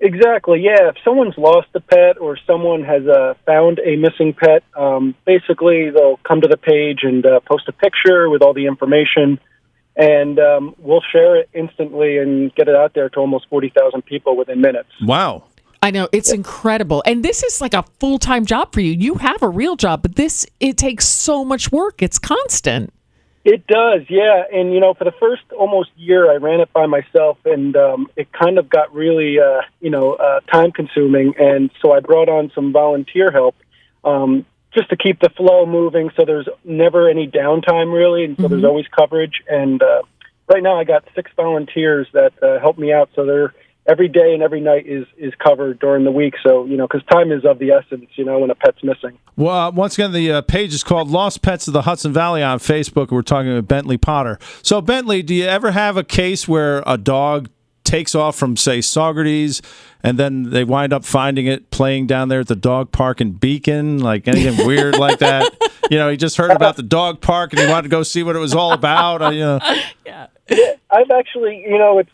Exactly, yeah. If someone's lost a pet or someone has found a missing pet, basically they'll come to the page and post a picture with all the information, and we'll share it instantly and get it out there to almost 40,000 people within minutes. Wow. I know, it's incredible. And this is like a full-time job for you. You have a real job, but it takes so much work. It's constant. It does, yeah. And, for the first almost year, I ran it by myself, and it kind of got really, time-consuming. And so I brought on some volunteer help just to keep the flow moving, so there's never any downtime, really, and so there's always coverage. And right now I got 6 volunteers that help me out, so they're every day and every night is covered during the week. So, because time is of the essence, when a pet's missing. Well, once again, the page is called Lost Pets of the Hudson Valley on Facebook. We're talking with Bentley Potter. So, Bentley, do you ever have a case where a dog takes off from, say, Saugerties, and then they wind up finding it playing down there at the dog park in Beacon, like anything weird like that? He just heard about the dog park and he wanted to go see what it was all about. Yeah. Yeah, I've actually,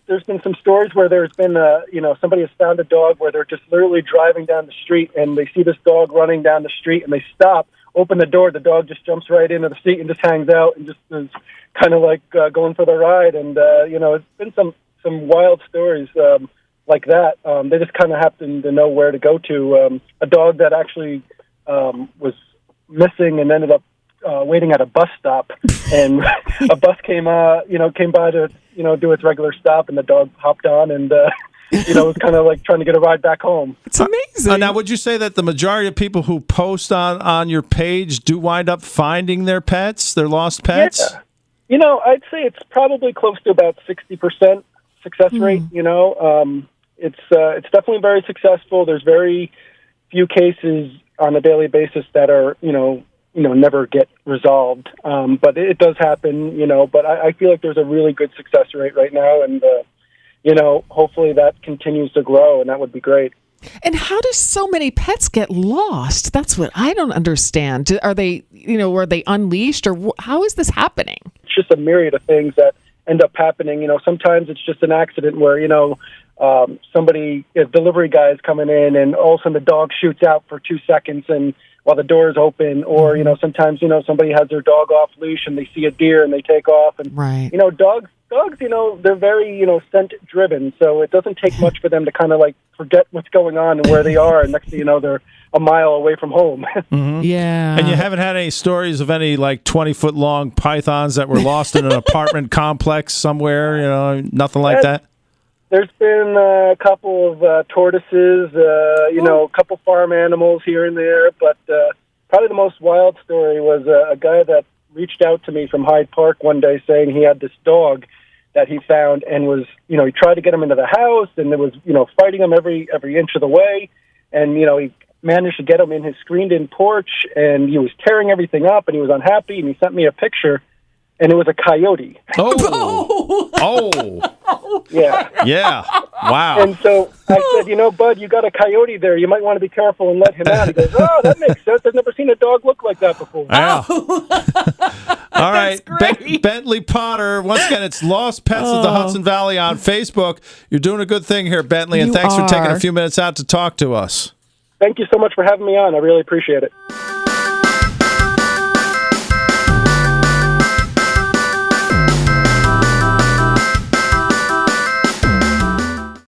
there's been some stories where there's been, somebody has found a dog where they're just literally driving down the street and they see this dog running down the street and they stop, open the door, the dog just jumps right into the seat and just hangs out and just is kind of like going for the ride. And, it's been some wild stories like that. They just kind of happen to know where to go to. A dog that actually was missing and ended up waiting at a bus stop, and a bus came by to do its regular stop, and the dog hopped on and was kind of like trying to get a ride back home. It's amazing. Now, would you say that the majority of people who post on your page do wind up finding their pets, their lost pets? Yeah. I'd say it's probably close to about 60% success rate. It's definitely very successful. There's very few cases on a daily basis that are never get resolved. But it does happen, but I feel like there's a really good success rate right now, and hopefully that continues to grow, and that would be great. And how do so many pets get lost? That's what I don't understand. Are they unleashed, or how is this happening? It's just a myriad of things that end up happening. Sometimes it's just an accident where, a delivery guy is coming in and all of a sudden the dog shoots out for 2 seconds and while the door is open, or, sometimes, somebody has their dog off leash and they see a deer and they take off. And, right. Dogs, they're very, scent driven. So it doesn't take much for them to kind of like forget what's going on and where they are. And next thing you know, they're a mile away from home. Mm-hmm. Yeah. And you haven't had any stories of any like 20-foot long pythons that were lost in an apartment complex somewhere, nothing like that? There's been a couple of tortoises, a couple farm animals here and there, but probably the most wild story was a guy that reached out to me from Hyde Park one day saying he had this dog that he found and was, he tried to get him into the house and there was, fighting him every inch of the way. And, he managed to get him in his screened-in porch and he was tearing everything up and he was unhappy and he sent me a picture. And it was a coyote. Oh. Oh. Yeah. Yeah. Wow. And so I said, Bud, you got a coyote there. You might want to be careful and let him out. He goes, oh, that makes sense. I've never seen a dog look like that before. Yeah. All right. Bentley Potter. Once again, it's Lost Pets of the Hudson Valley on Facebook. You're doing a good thing here, Bentley, and thanks for taking a few minutes out to talk to us. Thank you so much for having me on. I really appreciate it.